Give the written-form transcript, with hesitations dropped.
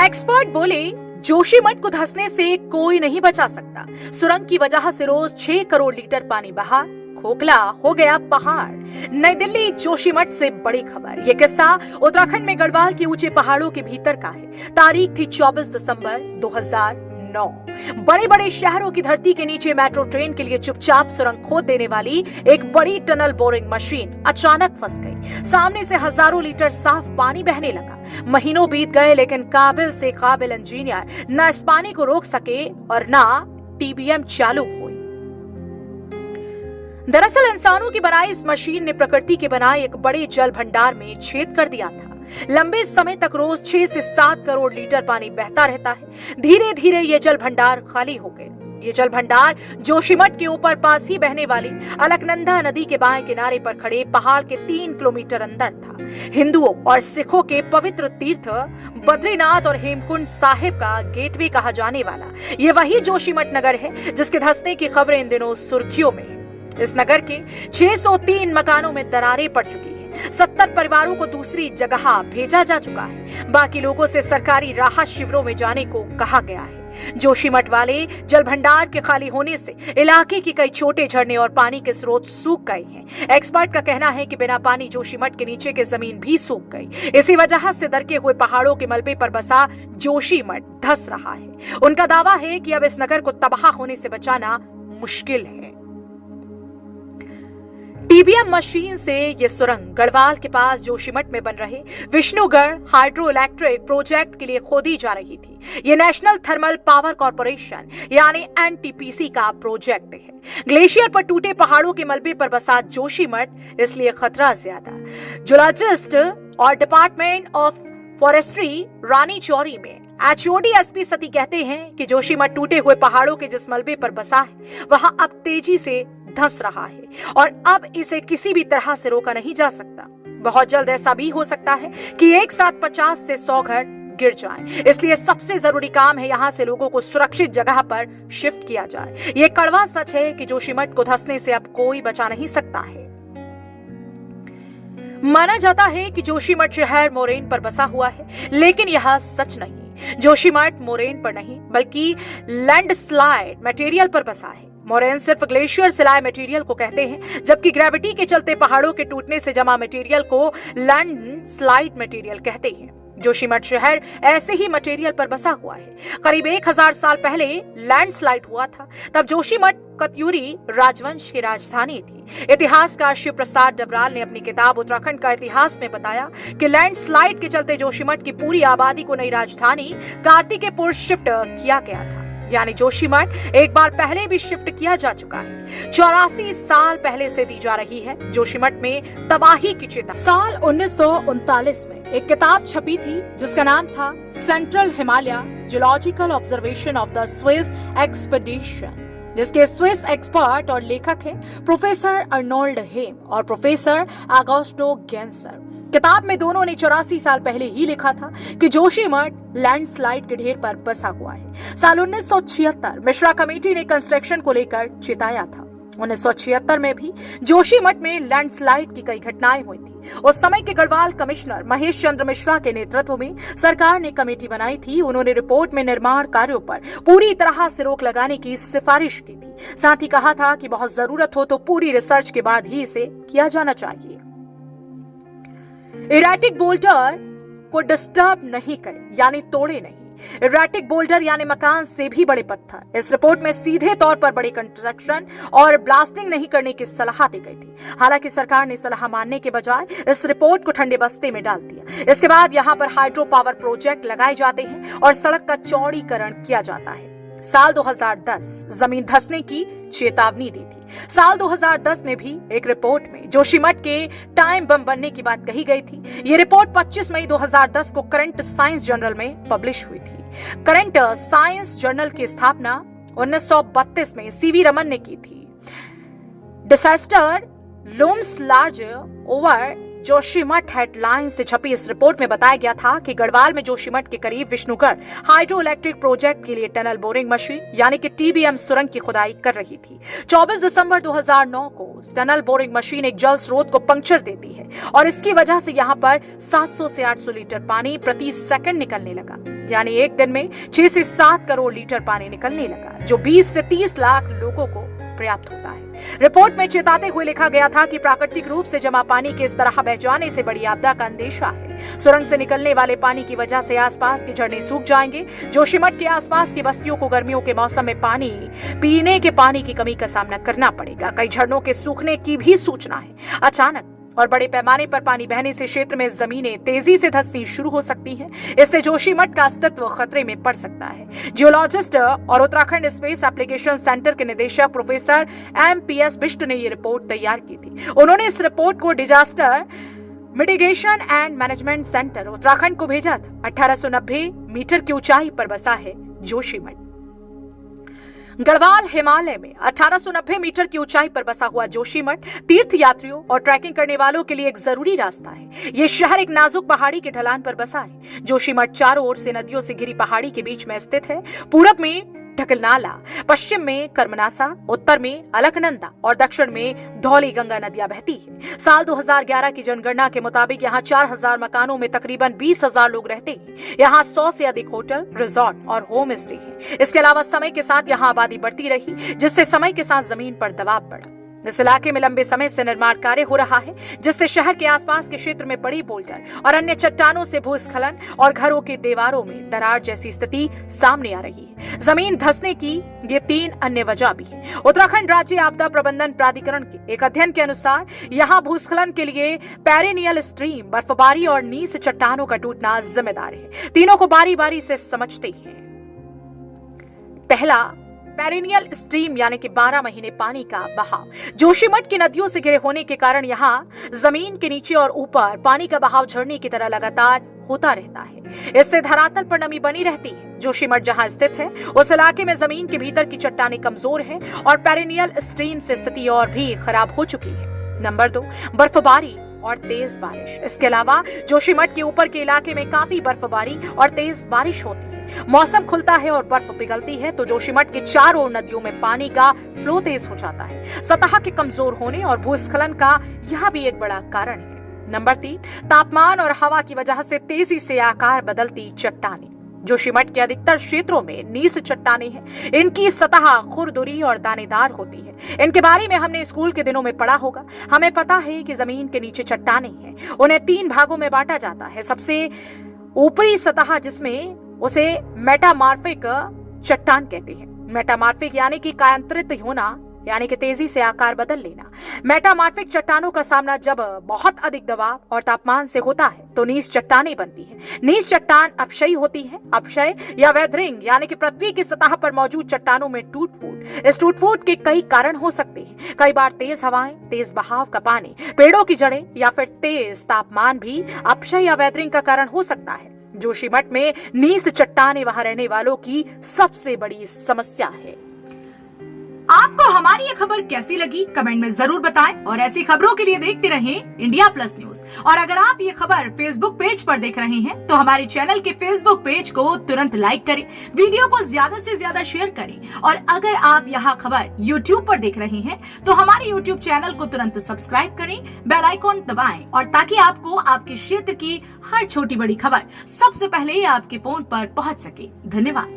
Expert बोले जोशीमठ को धंसने से कोई नहीं बचा सकता। सुरंग की वजह से रोज 6 करोड़ लीटर पानी बहा, खोखला हो गया पहाड़। नई दिल्ली जोशीमठ से बड़ी खबर। यह किस्सा उत्तराखंड में गढ़वाल के ऊंचे पहाड़ों के भीतर का है। तारीख थी 24 दिसंबर 2009। बड़े बड़े शहरों की धरती के नीचे मेट्रो ट्रेन के लिए चुपचाप सुरंग खोद देने वाली एक बड़ी टनल बोरिंग मशीन अचानक फंस गई। सामने से हजारों लीटर साफ पानी बहने लगा। महीनों बीत गए लेकिन काबिल से काबिल इंजीनियर न इस पानी को रोक सके और न टीबीएम चालू हुई। दरअसल इंसानों की बनाई इस मशीन ने प्रकृति के बनाए एक बड़े जल भंडार में छेद कर दिया था। लंबे समय तक रोज 6 से 7 करोड़ लीटर पानी बहता रहता है। धीरे धीरे ये जल भंडार खाली हो गए। ये जल भंडार जोशीमठ के ऊपर पास ही बहने वाली अलकनंदा नदी के बाएं किनारे पर खड़े पहाड़ के 3 किलोमीटर अंदर था। हिंदुओं और सिखों के पवित्र तीर्थ बद्रीनाथ और हेमकुंड साहिब का गेटवे कहा जाने वाला ये वही जोशीमठ नगर है जिसके धंसने की खबरें इन दिनों सुर्खियों में है। इस नगर के 603 मकानों में दरारें पड़ चुकी है। 70 परिवारों को दूसरी जगह भेजा जा चुका है। बाकी लोगों से सरकारी राहत शिविरों में जाने को कहा गया है। जोशीमठ वाले जल भंडार के खाली होने से इलाके की कई छोटे झरने और पानी के स्रोत सूख गए हैं। एक्सपर्ट का कहना है कि बिना पानी जोशीमठ के नीचे की जमीन भी सूख गई। इसी वजह से दरके हुए पहाड़ों के मलबे पर बसा जोशीमठ धंस रहा है। उनका दावा है कि अब इस नगर को तबाह होने से बचाना मुश्किल है। टीबीएम मशीन से ये सुरंग गढ़वाल के पास जोशीमठ में बन रहे विष्णुगढ़ हाइड्रो इलेक्ट्रिक प्रोजेक्ट के लिए खोदी जा रही थी। ये नेशनल थर्मल पावर कॉर्पोरेशन यानी एनटीपीसी का प्रोजेक्ट है। ग्लेशियर पर टूटे पहाड़ों के मलबे पर बसा जोशीमठ, इसलिए खतरा ज्यादा। जूलॉजिस्ट और डिपार्टमेंट ऑफ फॉरेस्ट्री रानी चौरी में एचओडी एसपी सती कहते हैं कि जोशीमठ टूटे हुए पहाड़ों के जिस मलबे पर बसा है वहां अब तेजी से धंस रहा है और अब इसे किसी भी तरह से रोका नहीं जा सकता। बहुत जल्द ऐसा भी हो सकता है कि एक साथ 50 से 100 घर गिर जाएं। इसलिए सबसे जरूरी काम है यहां से लोगों को सुरक्षित जगह पर शिफ्ट किया जाए। ये कड़वा सच है कि जोशीमठ को धंसने से अब कोई बचा नहीं सकता है। माना जाता है कि जोशीमठ शहर मोरेन पर बसा हुआ है, लेकिन यह सच नहीं। जोशीमठ मोरेन पर नहीं बल्कि लैंडस्लाइड मटेरियल पर बसा है। मोरेन सिर्फ ग्लेशियर सिलाए मटेरियल को कहते हैं, जबकि ग्रेविटी के चलते पहाड़ों के टूटने से जमा मटेरियल को लैंडस्लाइड मटेरियल कहते हैं। जोशीमठ शहर ऐसे ही मटेरियल पर बसा हुआ है। करीब 1000 साल पहले लैंडस्लाइड हुआ था। तब जोशीमठ कत्यूरी राजवंश की राजधानी थी। इतिहासकार शिव प्रसाद डबराल ने अपनी किताब उत्तराखंड का इतिहास में बताया कि लैंडस्लाइड के चलते जोशीमठ की पूरी आबादी को नई राजधानी कार्तिकेयपुर शिफ्ट किया गया था। यानी जोशीमठ एक बार पहले भी शिफ्ट किया जा चुका है। 84 साल पहले से दी जा रही है जोशीमठ में तबाही की चेतावनी। साल 1939 में एक किताब छपी थी जिसका नाम था central Himalaya geological observation of the Swiss expedition, जिसके स्विस एक्सपर्ट और लेखक हैं प्रोफेसर अर्नोल्ड हेम और प्रोफेसर आगोस्टो गेंसर। किताब में दोनों ने 84 साल पहले ही लिखा था कि जोशीमठ लैंडस्लाइड के ढेर पर बसा हुआ है। साल 1976 मिश्रा कमेटी ने कंस्ट्रक्शन को लेकर चेताया था। 1976 में भी जोशीमठ में लैंडस्लाइड की कई घटनाएं हुई थी। उस समय के गढ़वाल कमिश्नर महेश चंद्र मिश्रा के नेतृत्व में सरकार ने कमेटी बनाई थी। उन्होंने रिपोर्ट में निर्माण कार्यों पर पूरी तरह से रोक लगाने की सिफारिश की थी। साथ ही कहा था कि बहुत जरूरत हो तो पूरी रिसर्च के बाद ही इसे किया जाना चाहिए। इरेटिक बोल्डर को डिस्टर्ब नहीं करें, यानी तोड़े नहीं। इरेटिक बोल्डर यानी मकान से भी बड़े पत्थर। इस रिपोर्ट में सीधे तौर पर बड़ी कंस्ट्रक्शन और ब्लास्टिंग नहीं करने की सलाह दी गई थी। हालांकि सरकार ने सलाह मानने के बजाय इस रिपोर्ट को ठंडे बस्ते में डाल दिया। इसके बाद यहाँ पर हाइड्रो पावर प्रोजेक्ट लगाए जाते हैं और सड़क का चौड़ीकरण किया जाता है। साल 2010 जमीन धंसने की चेतावनी दी थी। साल 2010 में भी एक रिपोर्ट में जोशीमठ के टाइम बम बनने की बात कही गई थी। ये रिपोर्ट 25 मई 2010 को करंट साइंस जर्नल में पब्लिश हुई थी। करंट साइंस जर्नल की स्थापना 1932 में सीवी रमन ने की थी। Disaster looms large over Joshimath headline से छपी इस रिपोर्ट में बताया गया था कि गढ़वाल में जोशीमठ के करीब विष्णुगढ़ हाइड्रो इलेक्ट्रिक प्रोजेक्ट के लिए टनल बोरिंग मशीन यानी कि टीबीएम सुरंग की खुदाई कर रही थी। 24 दिसंबर 2009 को टनल बोरिंग मशीन एक जल स्रोत को पंक्चर देती है और इसकी वजह से यहाँ पर 700 से 800 लीटर पानी प्रति सेकंड निकलने लगा, यानी एक दिन में 6 से 7 करोड़ लीटर पानी निकलने लगा, जो 20 से 30 लाख लोगों को पर्याप्त होता है। रिपोर्ट में चेताते हुए लिखा गया था कि प्राकृतिक रूप से जमा पानी के इस तरह बह जाने से बड़ी आपदा का अंदेशा है। सुरंग से निकलने वाले पानी की वजह से आसपास के झरने सूख जाएंगे। जोशीमठ के आसपास की बस्तियों को गर्मियों के मौसम में पीने के पानी की कमी का सामना करना पड़ेगा। कई झरनों के सूखने की भी सूचना है। अचानक और बड़े पैमाने पर पानी बहने से क्षेत्र में जमीनें तेजी से धंसनी शुरू हो सकती हैं। इससे जोशीमठ का अस्तित्व खतरे में पड़ सकता है। जियोलॉजिस्ट और उत्तराखंड स्पेस एप्लीकेशन सेंटर के निदेशक प्रोफेसर MPS बिष्ट ने ये रिपोर्ट तैयार की थी। उन्होंने इस रिपोर्ट को disaster mitigation and management centre Uttarakhand को भेजा था। 1890 मीटर की ऊंचाई पर बसा है जोशीमठ। गढ़वाल हिमालय में 1890 मीटर की ऊंचाई पर बसा हुआ जोशीमठ तीर्थ यात्रियों और ट्रैकिंग करने वालों के लिए एक जरूरी रास्ता है। ये शहर एक नाजुक पहाड़ी के ढलान पर बसा है। जोशीमठ चारों ओर से नदियों से घिरी पहाड़ी के बीच में स्थित है। पूरब में ढकलनाला, पश्चिम में कर्मनासा, उत्तर में अलकनंदा और दक्षिण में धौली गंगा नदियां बहती है। साल 2011 की जनगणना के मुताबिक यहाँ 4000 मकानों में तकरीबन 20,000 लोग रहते हैं। यहाँ 100 से अधिक होटल, रिजॉर्ट और होम स्टे है। इसके अलावा समय के साथ यहाँ आबादी बढ़ती रही, जिससे समय के साथ जमीन पर दबाव बढ़ा। इस इलाके में लंबे समय से निर्माण कार्य हो रहा है, जिससे शहर के आसपास के क्षेत्र में बड़ी बोल्डर और अन्य चट्टानों से भूस्खलन और घरों के दीवारों में दरार जैसी स्थिति सामने आ रही है। जमीन धंसने की ये 3 अन्य वजह भी है। उत्तराखंड राज्य आपदा प्रबंधन प्राधिकरण के एक अध्ययन के अनुसार यहाँ भूस्खलन के लिए पेरिनियल स्ट्रीम, बर्फबारी और नीस चट्टानों का टूटना जिम्मेदार है। तीनों को बारी बारी से समझते हैं। पहला, पेरिनियल स्ट्रीम यानी कि 12 महीने पानी का बहाव। जोशीमठ की नदियों से घिरे होने के कारण यहाँ जमीन के नीचे और ऊपर पानी का बहाव झरने की तरह लगातार होता रहता है। इससे धरातल पर नमी बनी रहती है। जोशीमठ जहाँ स्थित है उस इलाके में जमीन के भीतर की चट्टानें कमजोर है और पेरिनियल स्ट्रीम से स्थिति और भी खराब हो चुकी है। नंबर 2, बर्फबारी और तेज बारिश। इसके अलावा जोशीमठ के ऊपर के इलाके में काफी बर्फबारी और तेज बारिश होती है। मौसम खुलता है और बर्फ पिघलती है तो जोशीमठ के चारों ओर नदियों में पानी का फ्लो तेज हो जाता है। सतह के कमजोर होने और भूस्खलन का यह भी एक बड़ा कारण है। नंबर 3, तापमान और हवा की वजह से तेजी से आकार बदलती चट्टानें। जोशीमठ के अधिकतर क्षेत्रों में नीस चट्टानें हैं। इनकी सतह खुरदुरी और दानेदार होती है। इनके बारे में हमने स्कूल के दिनों में पढ़ा होगा। हमें पता है कि जमीन के नीचे चट्टानें हैं। उन्हें 3 भागों में बांटा जाता है। सबसे ऊपरी सतह जिसमें उसे मेटामॉर्फिक चट्टान कहते हैं। मेटामॉर्फिक यानी कि कायांतरित होना, यानी कि तेजी से आकार बदल लेना। मेटामॉर्फिक चट्टानों का सामना जब बहुत अधिक दबाव और तापमान से होता है तो नीस चट्टानें बनती है। नीस चट्टान अपक्षयी होती है। अपक्षय या वेदरिंग यानी कि पृथ्वी की सतह पर मौजूद चट्टानों में टूट-फूट। इस टूट-फूट के कई कारण हो सकते हैं। कई बार तेज हवाएं, तेज बहाव का पानी, पेड़ों की जड़ें या फिर तेज तापमान भी अपक्षय या वेदरिंग का कारण हो सकता है। जोशीमठ में नीस चट्टानें वहां रहने वालों की सबसे बड़ी समस्या है। आपको हमारी ये खबर कैसी लगी कमेंट में जरूर बताएं और ऐसी खबरों के लिए देखते रहें इंडिया प्लस न्यूज। और अगर आप ये खबर फेसबुक पेज पर देख रहे हैं तो हमारे चैनल के फेसबुक पेज को तुरंत लाइक करें, वीडियो को ज्यादा से ज्यादा शेयर करें। और अगर आप यहाँ खबर यूट्यूब पर देख रहे हैं तो हमारे यूट्यूब चैनल को तुरंत सब्सक्राइब करें, बेल आइकॉन दबाएं और ताकि आपको आपके क्षेत्र की हर छोटी बड़ी खबर सबसे पहले आपके फोन पर पहुंच सके। धन्यवाद।